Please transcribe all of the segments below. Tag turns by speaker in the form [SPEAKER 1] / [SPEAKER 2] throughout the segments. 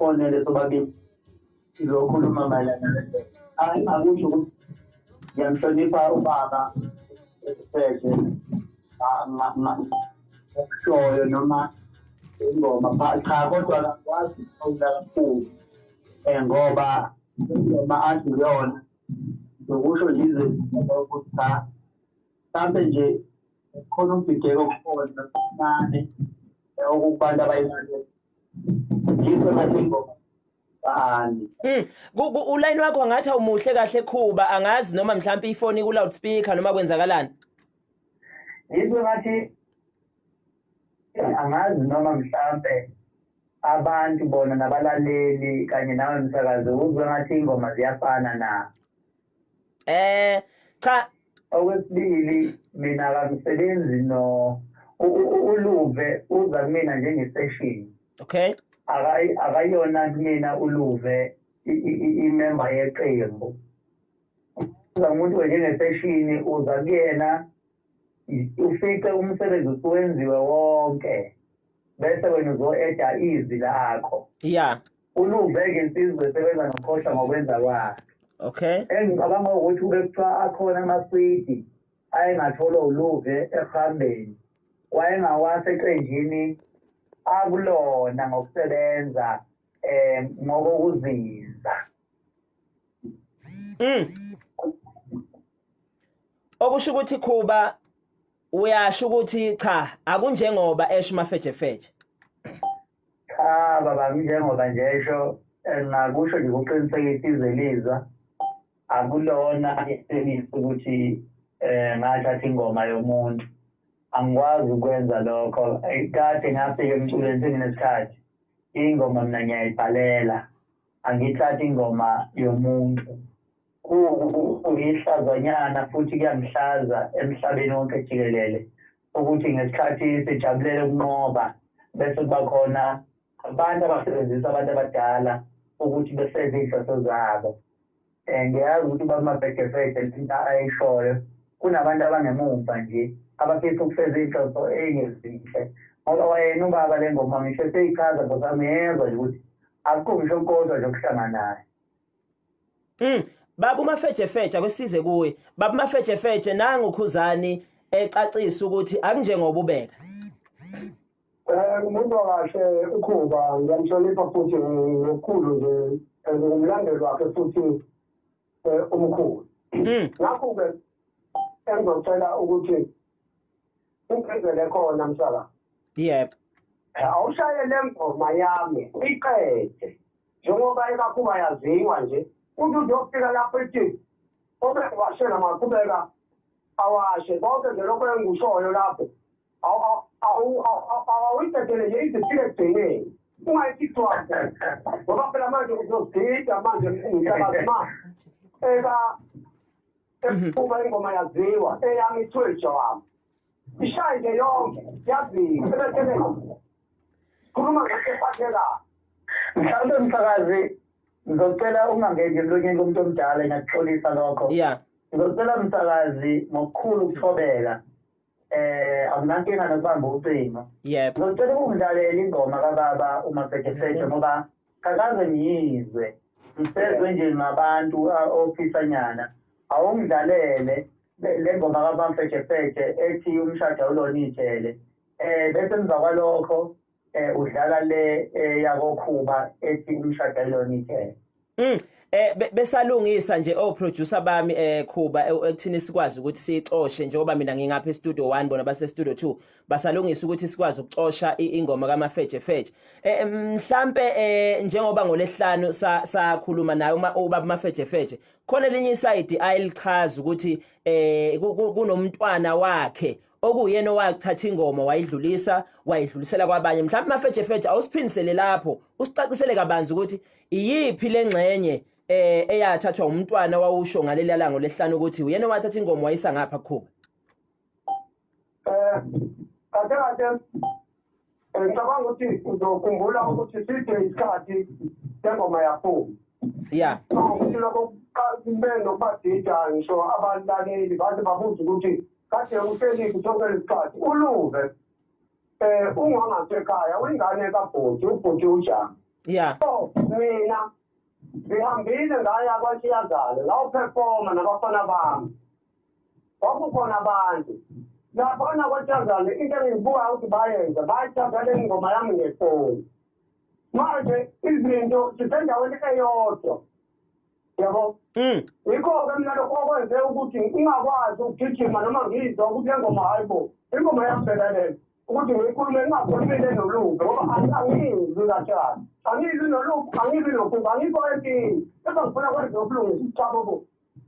[SPEAKER 1] sifonele sobabili sizokhuluma mayelana nento. Akusho ukuthi ngiyamhlonipha ubaba Feje ngokushoyo noma ingoma cha kodwa akwazi ukula kakhulu ngoba ingoma athi yona ngokusho nje ukuthi cha mhlampe nje khona ukubhideka okukhona nani okubantu abayimali yikho ngathi ingoma
[SPEAKER 2] uline wakho angathi awumuhle kahle Khuba angazi noma mhlawumbe ifoni ku loudspeaker noma kwenzakalani
[SPEAKER 1] yikho ngathi angazi noma mhlawumbe abantu bona nabalaleli kanye nawe msakazi uzwe ngathi ingoma ziyafana na
[SPEAKER 2] cha
[SPEAKER 1] okwesibili mina akamsebenzi no uluve uza kumina njenge-session
[SPEAKER 2] okay
[SPEAKER 1] akayona kumina uluve imember yeqembu uza umuntu njenge-session uza kuyena ufice umsebenzi usuwenziwe wonke bese wena uzo-eda izwi lakho
[SPEAKER 2] yeah
[SPEAKER 1] uluve-ke insizwe esebenza nokhohlwa ngokwenza kwakhe
[SPEAKER 2] okay
[SPEAKER 1] engicabanga ukuthi ube kuthiwa akhona amaswidi ayengatholwa uluve ehambeni wayengawasa eqenjini akulona ngokusebenza ngokuziza
[SPEAKER 2] okusho ukuthi Khuba uyasho ukuthi cha akunjengoba esho MAFEJEFEJE
[SPEAKER 1] cha baba njengoba nje esho ngakusho nje ukuqinisekisa izelizwa akulona iqiniso ukuthi ngathatha ingoma yomuntu angikwazi ukwenza lokho kade ngafika emculweni senginesikhathi ingoma mina ngiyayibhalela angithatha ingoma yomuntu kuyihlazanyana futhi kuyamhlaza emhlabeni wonke jikelele ukuthi ngesikhathi sijabulele ukunqoba bese kuba khona abantu abasebenzisa abantu abadala ukuthi besenze inhloso zabo ngiyazi ukuthi bamafejefe into ayishoyo kunabantu abangemuva nje abafisa ukufeza inhloso engezinhle ngoba wayena ubaba le ngoma ngisho seyichaza ngosamiyezwa nje ukuthi akungisho kodwa nje ukuhlangana naye
[SPEAKER 2] baba uMafejeFeje akwesize kuwe baba uMafejeFeje nangu Ukhuzani ecacisa ukuthi akunjengoba ubeka
[SPEAKER 3] umuntu wakahle uKhuba ngiyamhlonipha futhi ngokukhulu nje ngumlandeli wakhe futhi omkhulu ngakho-ke engizocela ukuthi uphezele khona msaka
[SPEAKER 2] yep
[SPEAKER 3] awushaye le ngoma yami uyiqede njengoba ekakuba yaziwa nje uthi uzofika lapho ethi obeke washela maqhubeka awashe konke nje lokho engikushoyo lapho awuyithathele nje izifile ekugcineni ungayithi wakhe ngoba phela manje uzogida manje ngiyakazi uma ingoma yaziwa eyami ithwelja wami ishaye nje yonke yaziwa khuluma ngasefatheka
[SPEAKER 1] mhlawumbe msakazi ngizocela ungangeni emlonyeni komuntu omdala ngiyakuxolisa lokho
[SPEAKER 2] yeah
[SPEAKER 1] ngizocela msakazi ngokukhulu ukuthobeka akunankinga nokubamba ucingo
[SPEAKER 2] yep
[SPEAKER 1] ngizocela ukungidlalela ingoma kababa uMafejeFeje ngoba kakaze ngiyizwe ngisezwe nje ngabantu ofisanyana awungidlalele le ngoma kaMafejeFeje ethi umshado awulona ijele bese emva kwalokho udlala le yakokhuba ethi umshado awulona ijele
[SPEAKER 2] besalungisa nje producer bami Khuba ekuthini sikwazi ukuthi sixoshe njengoba mina ngingapha estudio 1 bona base studio 2 basalungisa ukuthi sikwazi ukuxosha ingoma kaMafejeFeje mhlambe njengoba ngolesihlanu sakhuluma naye ubaba MAFEJEFEJE khona linye iside ayilichaza ukuthi kunomntwana wakhe okuyena owathatha ingoma wayidlulisela kwabanye mhlawumbe MAFEJEFEJE awusiphindisele lapho usicacisele kabanzi ukuthi iyiphi lengxenye eyathathwa umntwana wawusho ngaleli lango lesihlanu ukuthi uyena wathatha ingoma wayisa ngapha Khuba
[SPEAKER 3] kade ngicabanga ukuthi uzokhumbula ukuthi side isikhathi sengoma yaphuma
[SPEAKER 2] yeah
[SPEAKER 3] ukuthi lokho kubadida ngisho abalaleli baze babuze ukuthi kade uhleliphi sonke lesikhathi uluve ungangasekhaya uyingane kabhoti ubhoti ujama
[SPEAKER 2] yeah
[SPEAKER 3] mina ngihambile ngaya kwaShiyazane la uperforma nabafana bami kwakukhona abantu laphana kwaShiyazane into engibuka ukuthi bayenza bayithatha le ngoma yami ngefoni manje izinto zisendaweni eyodwa yabo yikho-ke mina lokho okwenze ukuthi ngingakwazi ukugijima noma ngizwa ukuthi le ngoma hayibo ingoma yambelalelo ukuthi ngikhulume ngingakhulumile nolungu ngoba angizwi kahlala angizwi nolungu angizwi nokuba angikho empini kepha ngifuna kwenza ukulungisa ucabo bo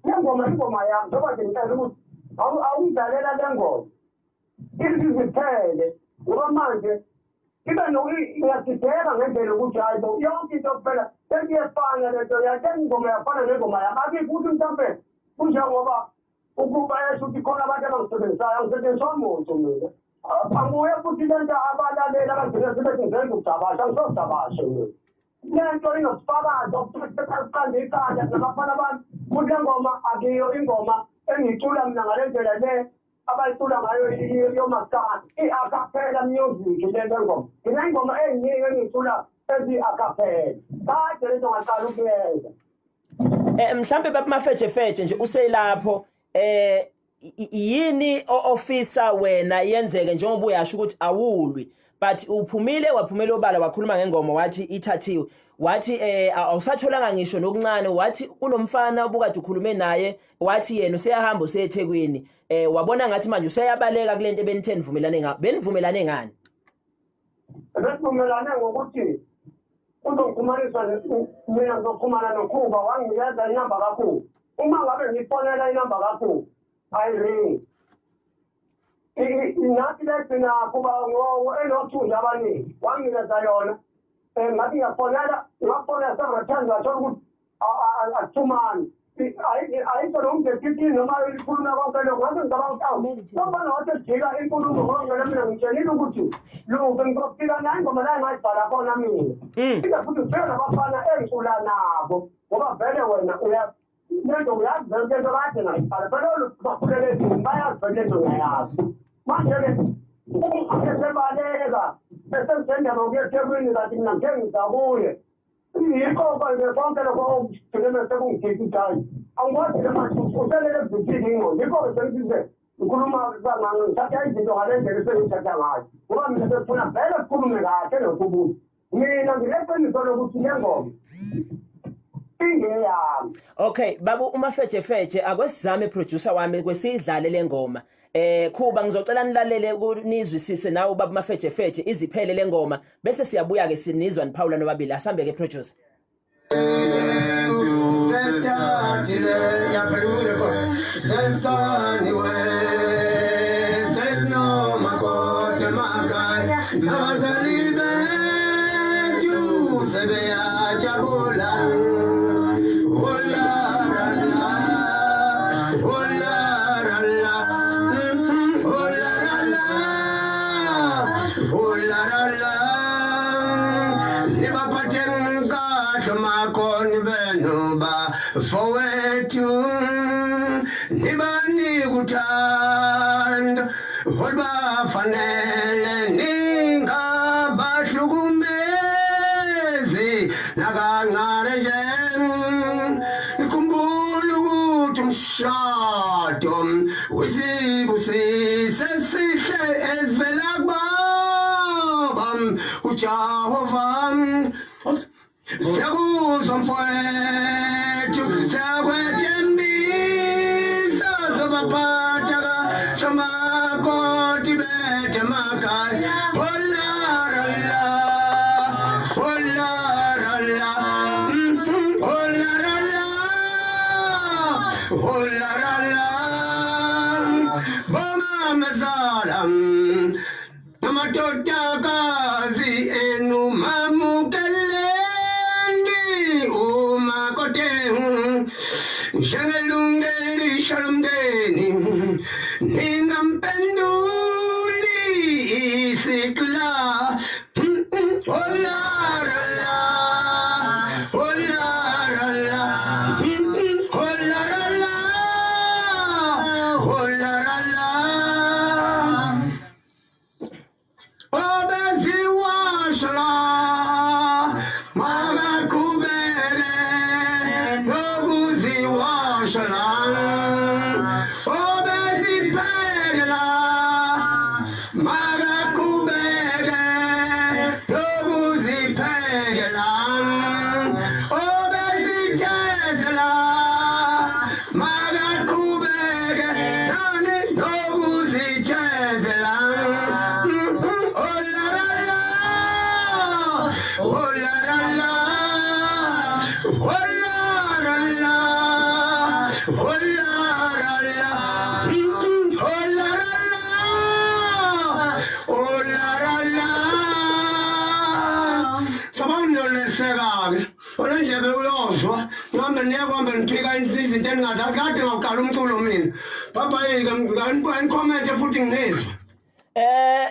[SPEAKER 3] le ngoma ingoma yami njengoba nje ngicela ukuthi awungidalela le ngoma iziphele ngoba manje ibe ngiyadideka ngendlela ukuthi hayi bo yonke into kuphela sekuyefana lento yakhe ingoma yafana nengoma yami akikho ukuthi mhlawumbe kunjengoba ukuba esho ukuthi khona abantu abangisebenzisayo angisebenziswa muntu mina anguye futhi lento abalaleli abagcina sebethi ngenza ukudabasha angizodabashe mina lento inosifakazi okuqanda ikhanda nabafana bami ukuthi le ngoma akiyo ingoma engiyicula mina ngale ndlela le abayicula ngayo yomaskandi i-acapella music lento ngoma ingoma eyiningi engiyicula ezi-acapella kade lento ngaqala ukuyenza
[SPEAKER 2] mhlambe baba MAFEGEFEGE nje uselapho yini ofisa wena yenzeke njengoba uyasho ukuthi awulwi but waphumile obala wakhuluma ngengoma wathi ithathiwe wathi awusatholanga ngisho nokuncane wathi kunomfana obukade ukhulume naye wathi yena useyahamba useThekwini wabona ngathi manje useyabaleka kulento benivumelane ngani
[SPEAKER 3] besivumelane ngokuthi uzongikhumanisa mina ngizokhumana noKhuba wanginikeza inamba kaKhuba uma ngabe ngifonela inamba kaKhuba ayiringi nathi legcina kuba enothunja abaningi wanginikeza yona ngathi ngiyafonela several times wathola ukuthi akuthumani ayikho nomngefikini noma ikhuluma konke lokho ngathi ngicabanga ukuthi awu nobana wathi ejika inkulumo ngongela mina ngitshelile ukuthi luke ngizofika nayo ingoma la engayibhala khona mina inde futhi ngifike nabafana engicula nabo ngoba vele wena lento uyazi lento kade ngayibhala phela bakhulele endlini bayazi vele lento uyayazi manje-ke sebaleka esengizendaba ukuyeThekwini kanti mina ngike ngizabuye yikho-ke konke lokho okugcine sekungigika igayi angikwazi-ke manje uselele ebhithini ingqondo yikho-ke sengisize ngikhuluma ngithatha izinto ngale ndlela esengithatha ngayo ngoba mina sefuna vele sikhulume kahle nokubuza mina ngileqiniso lokuthi le ngoma ingeyami.
[SPEAKER 2] Okay baba uMAFEGEFEGE akwesizame producer wami kwesidlale lengoma Khuba ngizocela nilalele nizwisise nawe baba MAFEGEFEGE iziphele lengoma bese siyabuya ke sinizwa niphawula nobabili asambe ke producer
[SPEAKER 4] forward to nibani gutanda holba fanele ninga bashukumezi nakancane nje nikumbulu ukuthi umshado usibusise sihle esivela kubaba uJehova siyakuzwa mfowethu siyakwethembisa zobaphathaka shamakoti bethe emakhaya olarala olarala olarala olarala bomamezala namadodakazi enu mamukeleni umakoteng njengelungeli shalomdeni ningampenduli isikla olarala olarala olarala olarala obeziwashla mama kube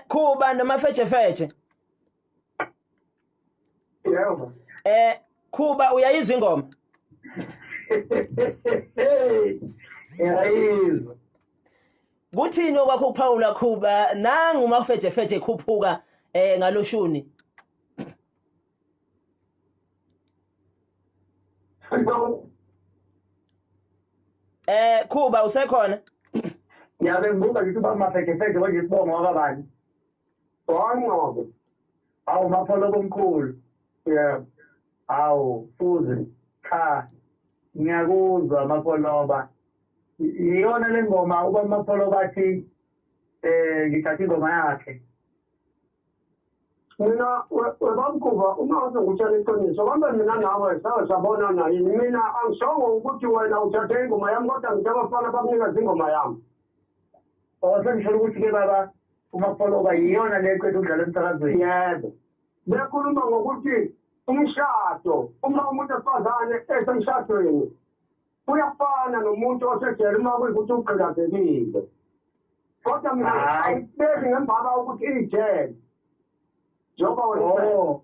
[SPEAKER 2] Khuba noMafejefeje.
[SPEAKER 3] Yebo.
[SPEAKER 2] Khuba uyayizwa ingoma?
[SPEAKER 1] Yayizwa.
[SPEAKER 2] Kuthini okwakho ukuphawula Khuba nangu uMafejefeje ekhuphuka ngaloshuni? Khuba usekhona?
[SPEAKER 1] Yabe ngibuka ngithi bamafejefeje manje sibonga wakabani.
[SPEAKER 3] Wanqobo.
[SPEAKER 1] Awu mapholo komkhulu. Yeah. Awu futhi cha ngiyakuzwa mapholoba. Iyona le ngoma uba mapholo bathi ngithatha ingoma yakhe.
[SPEAKER 3] Mina webamkuba uma uzokutshela iqiniso kambe mina nawe sabona naye mina angisongo ukuthi wena uthathe ingoma yami kodwa ngijabafana bakunika ingoma yami.
[SPEAKER 1] Sengisho ukuthi ke baba umapholoba iyona le kwethu udlala emsakazweni.
[SPEAKER 3] Yebo. Bekhuluma ngokuthi umshado uma umuntu esifazane esemshadweni uyafana nomuntu osejele uma kuyikuthi uqhakazekile. Kodwa mina ayibeki ngembaba ukuthi ijele. Njoba wena.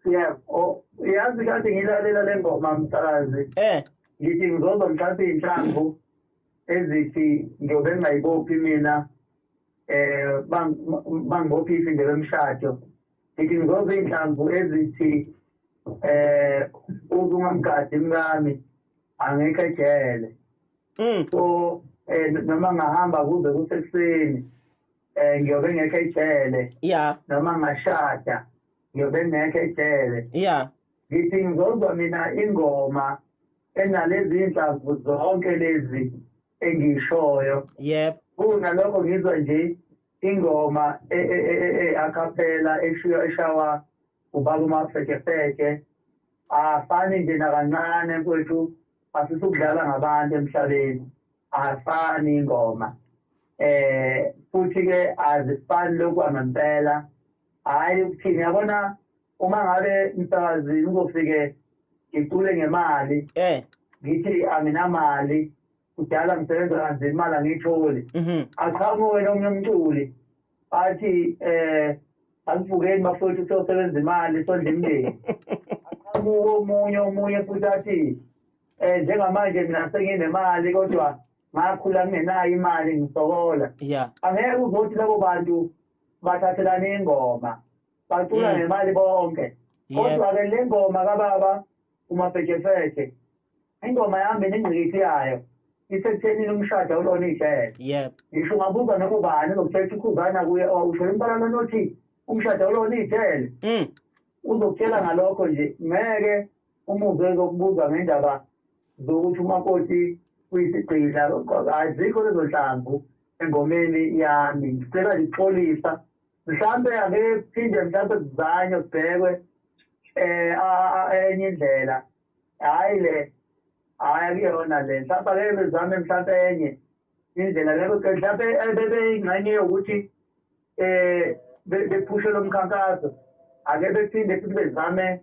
[SPEAKER 3] Yebo.
[SPEAKER 1] Yazi kade ngilalela le ngoma msakazi. Ngithi ngizoba mhlawumbe inhlamvu ezithi ngiyobe ngayibophi mina bangibophi ifindele emshado. Ngithi ngizobe inhlamvu ezithi uzungamgadi mkami angekho ejele. So noma ngahamba kuze kusekuseni ngiyobe ngekho ejele.
[SPEAKER 2] Yeah.
[SPEAKER 1] Noma ngashada ngiyobe ngekho ejele.
[SPEAKER 2] Yeah.
[SPEAKER 1] Ngithi ngizozwa mina ingoma enalezi inhlamvu zonke lezi engishoyo.
[SPEAKER 2] Yep.
[SPEAKER 1] Kunalokho ngizwa nje ingoma akapela eshawa ubaba uMafEGEFEGE afani nje nakancane mfowethu asisukudlala ngabantu emhlabeni afani ingoma futhi ke azifani lokhu ngempela hayi ukuthini yabona uma ngabe msakazini uzofike ngicule ngemali ngithi anginamali kudala ngisebenza kanzima imali angiyitholi aqhamuke wena omunye umculi athi angivukeni bafowethu sosebenza imali sondla imindeni aqhamuke omunye futhi athi njengamanje mina senginemali kodwa ngakhula ngingenayo imali ngisokola angeke uzothi labo bantu bathathelane ingoma bacula ngemali bonke kodwa ke le ngoma kababa uMafEGEFEGE ingoma yami nengqikithi yayo isekutheni umshado ulona ijele.
[SPEAKER 2] Yep.
[SPEAKER 1] Ngisho ngabuka noma ubani uzokuthetha ukhuzana kuye usho impalana nothi umshado ulona ijele. Uzokutshela ngalokho nje ngeke umuze ezokubuza ngendaba zokuthi umakoti kuyisigcila azikho lezo nhlamvu engomeni yami ngicela lixolisa mhlambe ake phinde mhlambe kuzanywe kubhekwe enye indlela hayi le hayi akuyona le mhlawumbe ake bezame mhlawumbe enye indlela lelo mhlawumbe bebeyingxenye yokuthi bephushe lo mkhankaso ake bephinde futhi bezame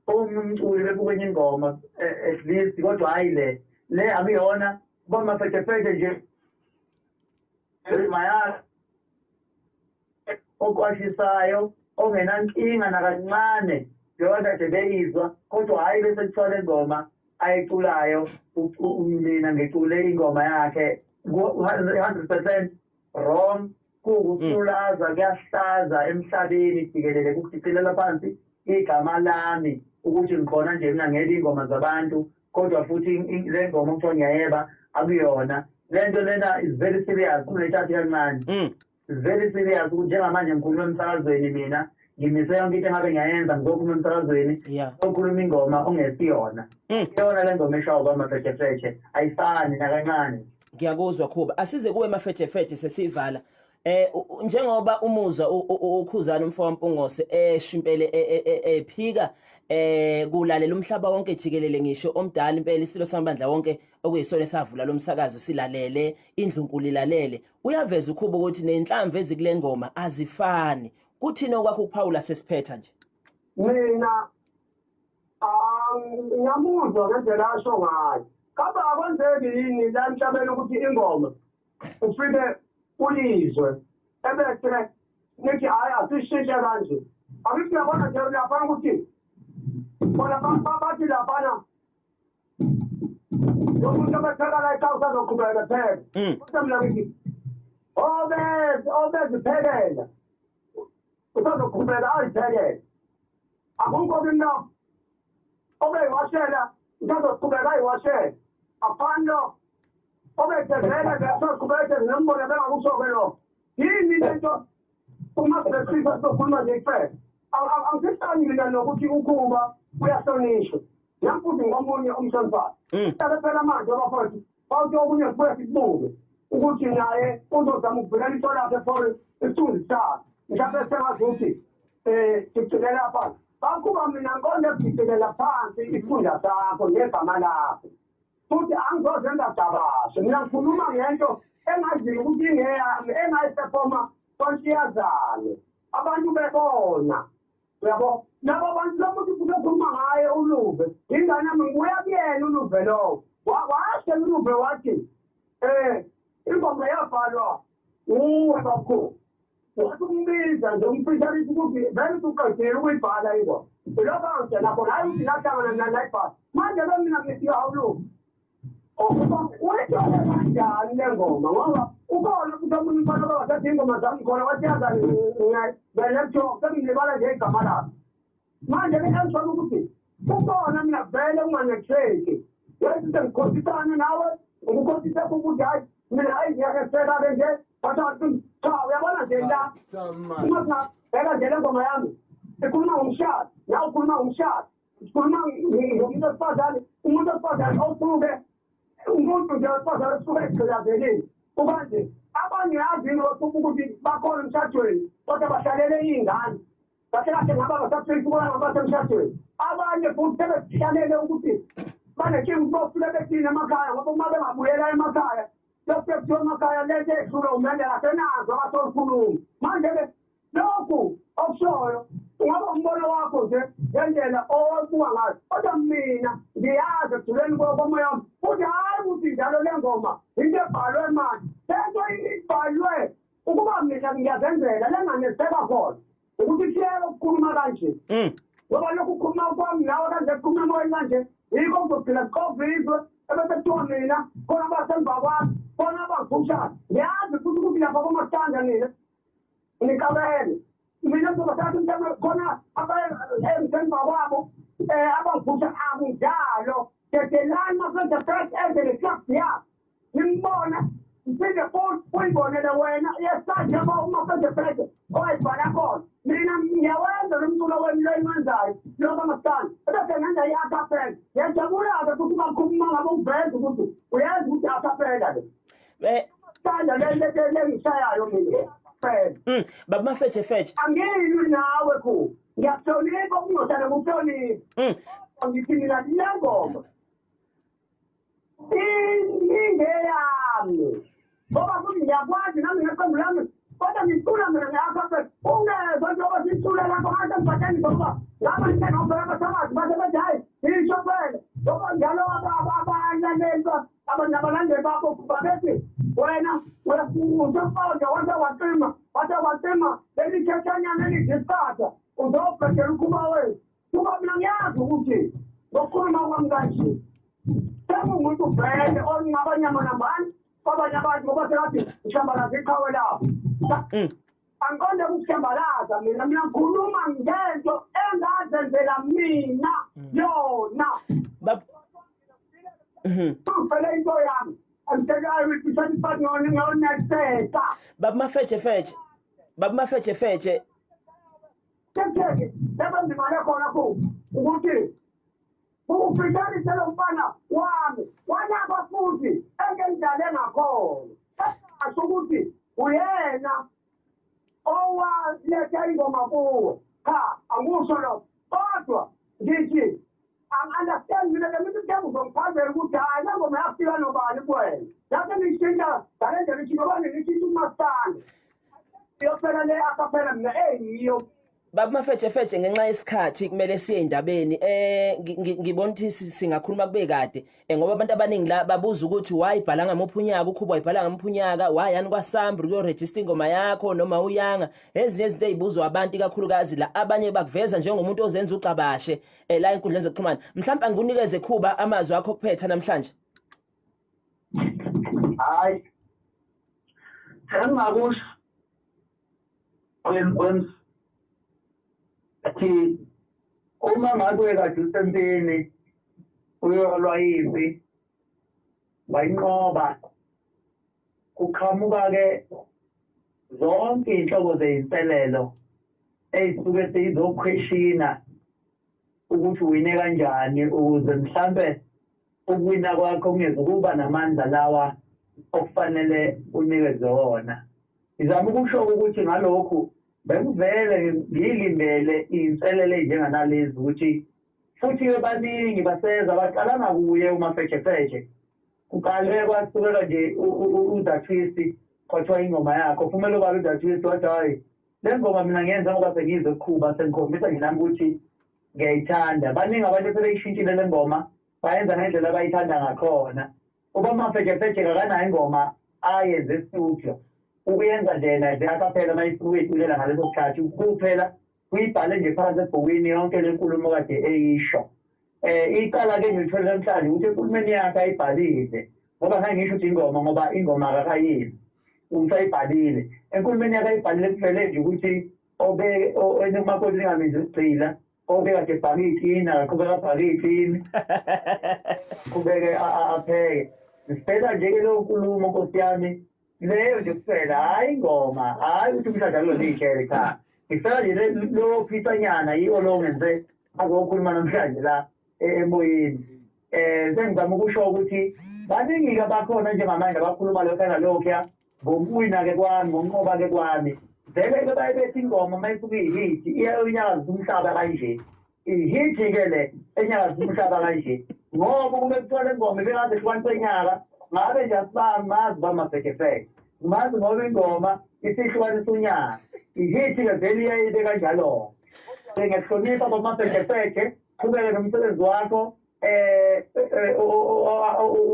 [SPEAKER 1] umculi bebukwenye ingoma at least kodwa hayi le akuyona bamafejefeje nje maya okwashisayo ongenankinga nakancane yona nje beyizwa kodwa hayi bese kuthwala ingoma ayiculayo mina ngicule ingoma yakhe 100% wrong kukusulaza kuyahlaza emhlabeni jikelele kukhicilela phansi igama lami ukuthi ngikhona nje mina ngeke ingoma zabantu kodwa futhi le ngoma kuthiwa ngiyayeba akuyona lento lena is very serious kunethathi kancane very serious ukuthi njengamanje ngikhuluma emsakazweni mina ngimise yonke into engabe ngiyayenza ngizokhuluma emsakazweni okhuluma ingoma ongesiyona iyona le ngoma eshawa bamafejefeje ayifani nakancane.
[SPEAKER 2] Ngiyakuzwa Khuba asize kuwe MAFEGEFEGE sesivala Njengoba umuzwa ukhuzana umfowabo Mpungose eshimpele ephika kulalela umhlaba wonke jikelele ngisho omdala impela isilo samandla wonke okuyisona esavula lomsakazo silalele indlunkulu ilalele uyaveza ukhuba ukuthi nenhlamvu ezikule ngoma azifani kuthini okwakho ukuphawula sesiphetha nje
[SPEAKER 3] mina ngiyamuzwa ngendlela asho ngayo kaba akwenzeki yini la emhlabeni ukuthi ingoma ufike ulizwe ebese nithi hayi asishintshe kanje akuthi uyabona nje lapha ukuthi bona bathi laphana umuntu obepheka la ekhaya usazoqhubeka phela kodwa mina ngithi obeziphekela usazoqhubeka ayiphekele akukho mina obeyiwashela usazoqhubeka ayiwashela afano obethezela ngesoqhubeke nembona bengakushoke lo yini lento uma besifisa sokhuluma nje iphela angisithandi mina nokuthi ukuba uyahlonishwa namfuthi ngomunye umhloniphayo phela manje abafundi bawuthi okunye kubuye sikubuke ukuthi naye uzozama ukubhekana into lakhe for isithunzi sakhe mhlawumbe sengazi ukuthi sigcilela phansi bakuba mina nkonde sigcilela phansi ifunda sakho ngegama lakho futhi angizoze ngidabashe mina ngikhuluma ngento engaziyo ukuthi ingeyami engayisefoma konsiyazane abantu bebona yabo labo bantu lokuthi kuzokhuluma ngaye uluve ingane yami ngibuya kuyena uluve lowo washe uluve wathi ingoma yabhalwa uwe kakhulu wathi umbiza nje umfisharisi ukuthi vele uqedile ukuyibhala ingoma lokho angitshela khona hayi ukuthi lahlangana nayibhala manje bemina ngithi awuluve uyithole kanjani le ngoma ngoba ukhona ukuthi omunye umfana obawasethi ingoma zami khona watiyazani ngelecture sengilibala nje igama lakhe manje engishona ukuthi ukhona mina vele unganetheki yesinto ngikhotisane nawe ngikhotiseke ukuthi hayi mina hayi ngiyakeseka-ke nje bathathi cha uyabona nje la uma bheka nje le ngoma yami ikhuluma ngomshado nawe ukhuluma ngomshado sikhuluma ngomuntu wesifazane umuntu wesifazane osuke umuntu nje wesifazane osuke egqilazeleni kuba nje abanye yazini ukuthi bakhona emshadweni kodwa bahlalele iy'ngane kahle ngaba basafeyisibona ngabasemshadweni abanye futhi sebesihlalele ukuthi banenkinga bofike bethini emakhaya ngoba uma bengabuyela emakhaya befike kuthiwa emakhaya lento ehlule umende asenazo abatholukhuluma manje-ke lokhu okushoyo ungaba umbono wakho nje ngendlela owabuka ngayo kodwa mina ngiyazi ekujuleni komoya wami futhi hhayi ukuthi njalo le ngoma into ebhalwe manje lento ibhalwe ukuba mina ngiyazenzela lenganeseka khona ukuthi kuyeke ukukhuluma kanje ngoba lokhu ukukhuluma kwami nawe kanje kukhuluma emoyeni kanje yikho ngizogcina siqovizwe ebese kuthiwa mina khona abasemva kwami khona abangiphushayo ngiyazi futhi ukuthi lapha komasitanda nina nikabele mina ngizobathatha umntana khona emsemva kwabo abangiphusha akunjalo dedelani MAFEGEFEGE enze neclubs yakho nimbona mphinde futhi uyibonele wena yesaje uMAFEGEFEGE owayibhala khona mina ngiyawenza lo mculo wenu lo enwenzayo lokho amasitanda ebese ngenza i-acapella ngiyajabula-ke ukuthi ungakhuluma ngabe uveze ukuthi uyazi ukuthi i-acapella le sitanda lengishayayo mina
[SPEAKER 2] Baba MAFEGEFEGE
[SPEAKER 3] angiyilwi nawe ku ngiyakuhlonipha kungohlale kuhlonipha ngithi mina le ngoma ingeyami ngoba futhi ngiyakwazi nami ngeqembu lami kodwa ngicula mina nge-acapella ungezwa njengoba sicule lapho ngase ngiphatheni ngoba ngaba ngisenobheka abathakazi base bethi hayi yisho phela ngoba njalo abalaleli abalandeli bakho babethi wena uyakufonja wacima leli khethanyana elidisatha uzobhedela ukuba wethu kuba mina ngiyazi ukuthi ngokukhuluma kwami kanje sengumuntu vele ongabanyama nambani kwabanye abantu ngoba sekathi ushambalaza iqhawe lapho angiqonde ukushambalaza mina ngikhuluma ngento engazenzela mina yona phela into yami angitekayo ukuthi sanifani ngoneseka
[SPEAKER 2] Baba MAFEGEFEGE
[SPEAKER 3] Keke lebenzima lekhona ku ukuthi ufikanisele lo mfana wami wanaba futhi engenzale ngakhona asho ukuthi uyena owaletha ingoma kuwe cha angisho lo kodwa ngithi understand mina lemithu ngiyazi ngomphazela ukuthi hayi la ngoma yafika nobani kuwena lapho ngishintsha ngale ngithi ngoba ngithi umasitanda yophela le akaphela mina yiyo
[SPEAKER 2] Baba MAFEGEFEGE ngenxa yesikhathi kumele siye endabeni ngibona ukuthi singakhuluma kube kade ngoba abantu abaningi la babuza ukuthi wayibhala ngamuphi unyaka ukhuba wayibhala ngamuphi unyaka wayani kwaSambri kuyo register ingoma yakho noma uyanga ezinye izinto ezibuzwa abantu ikakhulukazi la abanye bakuveza njengomuntu ozenza ucabashe la enkundleni zokuxhumana mhlawumbe angikunikeze Khuba amazwi akho kuphetha namhlanje
[SPEAKER 1] hayi sengakusho athi uma ngabe kade usempini uyolwa impi wayinqoba kuqhamuka ke zonke inhlobo zeyinselelo ezisuke sizokhweshina ukuthi uwine kanjani ukuze mhlambe ukuwina kwakho kungezukuba namandla lawa okufanele unikeze wona izama ukusho ukuthi ngalokhu bekuvele ngilindele inselele njenganalezi ukuthi futhi baningi baseza baqalanga kuye uMAFEGEFEGE uqale kwasukela nje uDathwisi kwathiwa ingoma yakho kumele uba uDathwisi wathi hayi le ngoma mina ngenza ngoba sengize ukuqhuba sengikhombisa nginami ukuthi ngiyayithanda baningi abantu sebeyishintshile le ngoma bayenza ngendlela abayithanda ngakhona uba uMAFEGEFEGE akanayo ingoma ayenze estudio ukuyenza njena nje akaphela mayisukuyiculela ngaleso sikhathi kuphela uyibhale nje phansi ebhukwini yonke le nkulumo kade eyisho iqala ke ngilithole namhlanje ukuthi enkulumeni yakhe ayibhalile ngoba ngisho ukuthi ingoma ngoba ingoma akakayini usayibhalile enkulumeni yakhe ayibhalile kuphele nje ukuthi obe enumakoti ngamenzi ukugcila obe kade ebhale iklini akaqhubeka abhale iklini qhubeke apheke siphetha nje ke leyo nkulumo nkosi yami leyo nje kuphela hayi ingoma hayi ukuthi umshadalo liyishele cha ngifela nje lo phithanyana yiyo lo ngenze azokhuluma namhlanje la emoyeni sengizama ukusho ukuthi baningi abakhona njengamanje abakhuluma lokho ngalokho ngokuwina-ke kwami ngokunqoba-ke kwami vele-ke bayebethi ingoma mayisuke iyihithi inyakaza umhlaba kanje ihithi-ke le enyakaza umhlaba kanje ngoba kube kuthola ingoma ibekade hlukani kwenyaka ngabe nje asibani mazi baMAFEGEFEGE mazi ngoba ingoma isihlukanisa unyaka ihithi-ke vele iyayibe kanjalo ngiyakuhlonipha baMAFEGEFEGE qhubeke nomsebenzi wakho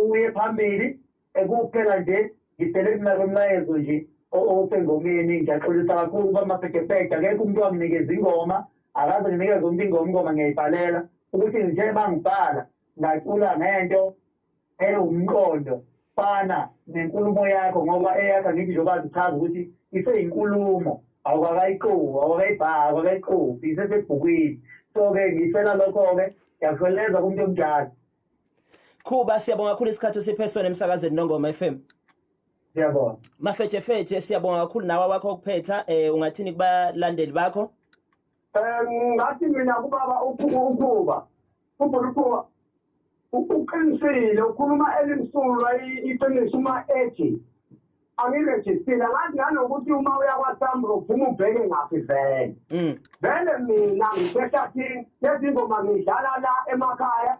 [SPEAKER 1] uye phambili kuphela nje ngidele umlayezo nje osengomeni ngiyaxolisa kakhulu baMAFEGEFEGE akekho umuntu wanginikeza ingoma akaze nginikeze umuntu ingoma ngiyayibhalela ukuthi njengoba ngibhala ngacula ngento ewumqondo fana nenkulumo yakho ngoba eyakho ngithi njengoba zichaza ukuthi iseyinkulumo awakayiqophi isesebhukwini so-ke ngifela lokho-ke ngiyakuhleleza kumuntu omnjalo
[SPEAKER 2] Khuba siyabonga kakhulu isikhathi osiphe sona emsakazweni noNgoma FM
[SPEAKER 1] siyabonga
[SPEAKER 2] MAFEGEFEGE siyabonga kakhulu nawe wakho ukuphetha ungathini kubalandeli bakho
[SPEAKER 3] ngathi mina kubaba ukhuba uqinisile ukhuluma elimsulwa iqiniso uma-ethi angirejistile ngathi nanokuthi uma uya kwaSambri uvuma ubheke ngaphi vele vele mina ngisehlathini lezi ngoma ngidlala la emakhaya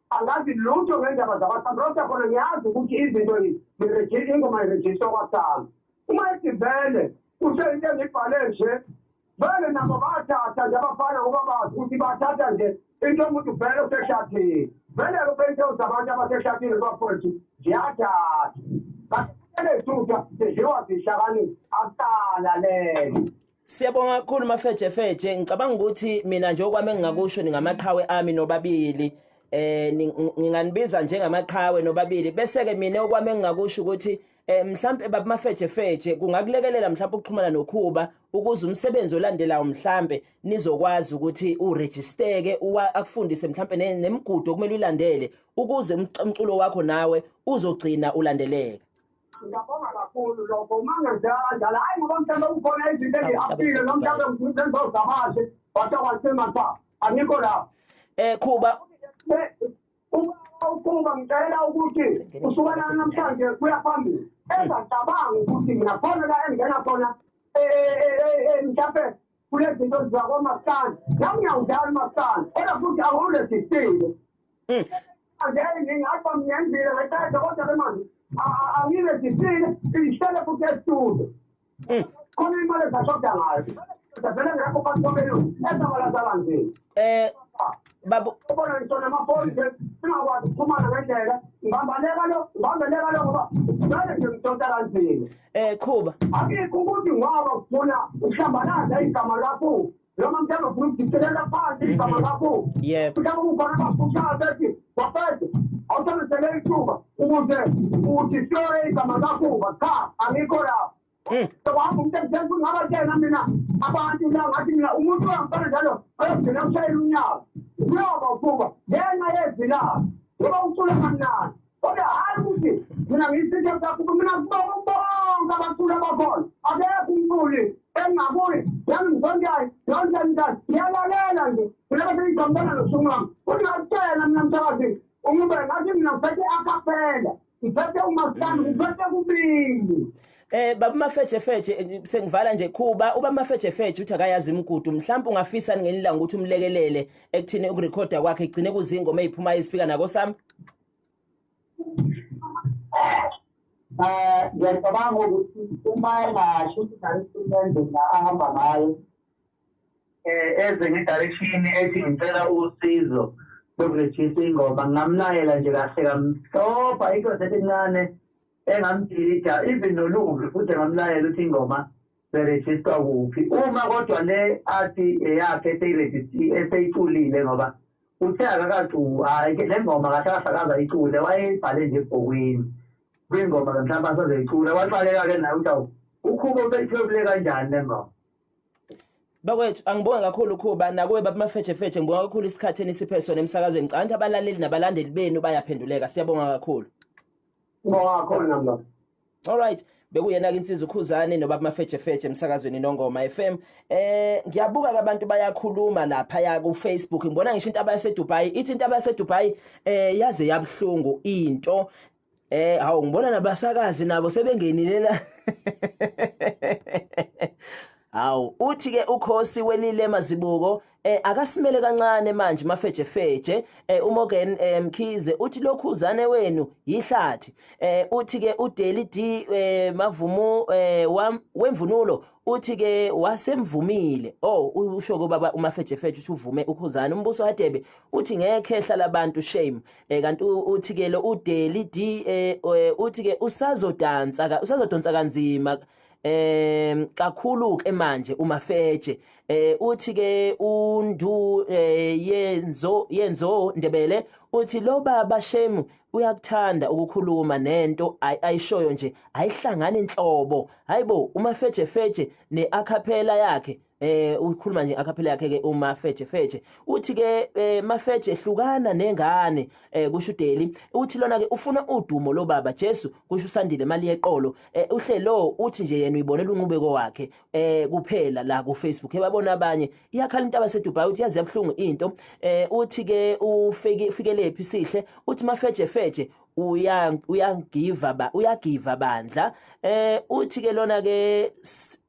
[SPEAKER 3] angazi lutho ngendaba zakwaSambri kodwa khona ngiyazi ukuthi izinto ingoma irejistwa kwaSambri uma ethi vele useyinto engibhale nje vele nabo bathatha nje abafana ngoba bazi ukuthi bathatha nje into yomuntu vele usehlathini vele-ke bento zabantu abasehlathini bafowethu ziyathatha lethuka seziwa zihlakaniphi akuqala lelo
[SPEAKER 2] Siyabonga kakhulu MAFEGEFEGE ngicabanga ukuthi mina nje okwami engingakusho ningamaqhawe ami nobabili nginganibiza njengamaqhawe nobabili bese ke mina okwami engingakusho ukuthi mhlambe baba MAFEGEFEGE kungakulekelela mhlambe ukuxhumana noKhuba ukuze umsebenzi olandelayo mhlambe nizokwazi ukuthi uregisteke akufundise mhlambe nemigudu okumele ulandele ukuze umculo wakho nawe uzogcina ulandeleka
[SPEAKER 3] ngiyabonga kakhulu lokho uma ngenzekala hayi ngoba mhlawumbe kukhona izinto eziapile nomhlawumbe ngizozabashe wathakwasema anikho lapho
[SPEAKER 2] Khuba
[SPEAKER 3] ukuba ngicela ukuthi usukela namhlanje kuya phambili engacabangi ukuthi mina khona la engena khona mhlawumbe kule zinto zakwamasana nami ngiyawudala umasana kodwa futhi awunesisile nje ngingapha mnyenzile ngayithatha kodwa ke manje anginesisile ihlele futhi estudio khona imali ezashoda ngayo vele ngekho phansi kwabelungu ezabalaza kanzima
[SPEAKER 2] Babu
[SPEAKER 3] ubona ngitshona amapholisi singakwazi ukuxhumana ngendlela ngibambeleka lo ngoba vele nje ngitshonta kanzima
[SPEAKER 2] Khuba
[SPEAKER 3] akikho ukuthi ngoba kufuna ukuhlambalaza igama lakho noma mhlawumbe ufuna ukudicilela phansi igama lakho
[SPEAKER 2] yebo
[SPEAKER 3] mhlawumbe kukhona abafushaya bethi waphethe awusebenzele ithuba ukuze udistroye igama lakho cha angikho lapho Wahamba umuntu emthembu ngabatshela mina abantu la ngathi mina umuntu wangifana njalo ayogcina ushayela unyaka kuyoba ukuba ngenxa yezilala ngoba ucula kamnandi kodwa hayi ukuthi mina ngiyisithe kakhulu mina kubonga bonke abaculi abakhona akekho umculi engingabuyi yami ngizonjayo yonke ngiyalalela nje kulaba sengigambana nosungami futhi ngakutshela mina msakazi umube ngathi mina ngiphethe akapela ngiphethe umaskandi ngiphethe kubili
[SPEAKER 2] Baba MAFEGEFEGE sengivala nje Khuba uba MAFEGEFEGE uthi akayazi imigudu mhlawumbe ungafisa ngelilanga ukuthi umlekelele ekuthini ukurekhoda kwakhe igcine kuzingoma eziphuma ezifika nako sami
[SPEAKER 1] ngiyacabanga ukuthi uma engasho ukuthi direction ahamba ngayo eze ngedirection ethi ngicela usizo lokurejista ingoma ngingamlayela nje kahle kamhlopha into setincane engamdilida even nolungu futhi ngamlayela ukuthi ingoma berejistwa kuphi uma kodwa le athi yakhe eseyiculile ngoba uthe akakacu hayi le ngoma kahle akahlakaza icule wayebhale nje ebhukwini kwingoma mhlawumbe asazoyicula waxakeka-ke naye ukuthi ukhuba ubeyithwebule kanjani le ngoma
[SPEAKER 2] Bakwethu angibonge kakhulu Khuba nakuwe Baba MAFEGEFEGE ngibonga kakhulu isikhathi enisiphe sona emsakazweni ngicabanga abalaleli nabalandeli benu bayaphenduleka siyabonga kakhulu Alright bekuyena ke insizwa Ukhuzani no Baba MAFEGEFEGE emsakazweni noNgoma FM ngiyabuka ke abantu bayakhuluma lapha ya ku Facebook ngibona ngisho into abayaseDubai ithi into abayaseDubai yaze yabhlungu into hawu ngibona nabasakazi nabo sebengenile la Hawu uthi ke ukhosi welile mazibuko akasimele kancane manje MAFEGEFEGE uMorgan Mkhize uthi lokhuzane wenu yihlathi uthi ke uDaily D mavumo wemvunulo uthi ke wasemvumile usho ko baba uMAFEGEFEGE uthi uvume ukhuzana umbuso kaDebe uthi ngeke ehlala abantu shame kanti uthi ke lo uDaily D uthi ke usazodonsa kanzima kakhulu ke manje uMafeje uthi ke undu yenzo Ndebele uthi lo baba shemu uyakuthanda ukukhuluma nento ayishoyo nje ayihlangana inhlobo hayibo uMAFEGEFEGE neacapella yakhe ukhuluma nje acapella yakhe ke uMAFEGEFEGE uthi ke Mafeje hlukana nengane kusho uDeli uthi lona ke ufuna udumo lo baba Jesu kusho usandile mali yeqolo uhlelo uthi nje yena uyibonela unqubeko wakhe kuphela la ku Facebook ebabona abanye iyakhala into abaseDubai uthi yazi yabhlungu into uthi ke ufikelele sihle uthi MAFEGEFEGE uyagiva bandla uthi ke lona ke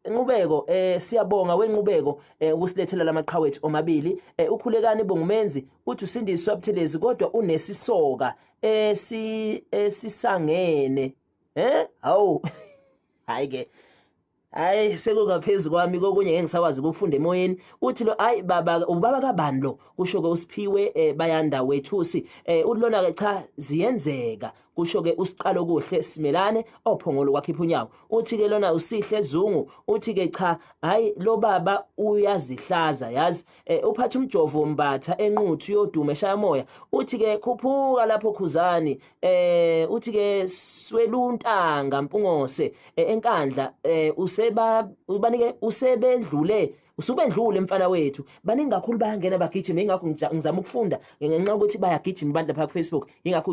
[SPEAKER 2] Nqubeko siyabonga wenqubeko ukusilethela lamaqhawethu omabili ukhulekani bongumenzi uthi usindiswa Buthelezi kodwa unesisoka sisangene hawu hayi ke hayi sekungaphezulu kwami kokunye ngeke ngisakwazi ukufunda emoyeni uthi lo hayi baba ubaba kabani lo kusho ke usiphiwe bayanda wethusi ulona ke cha ziyenzeka kusho ke usiqalo kuhle simelane ophongolo kwakhipha unyawo uthi ke lona usihle ezungu uthi ke cha hayi lo baba uyazihlaza yazi uphatha umjovo wombatha enquthu yodume eshaya moya uthi ke khuphuka lapho Khuzani uthi ke sweluntanga mpungose enkandla ubanike usebedlule usubendlule mfana wethu baningi kakhulu bayangena bagijima ingakho ngizama ukufunda ngenxa ukuthi bayagijima abantu lapha ku Facebook ingakho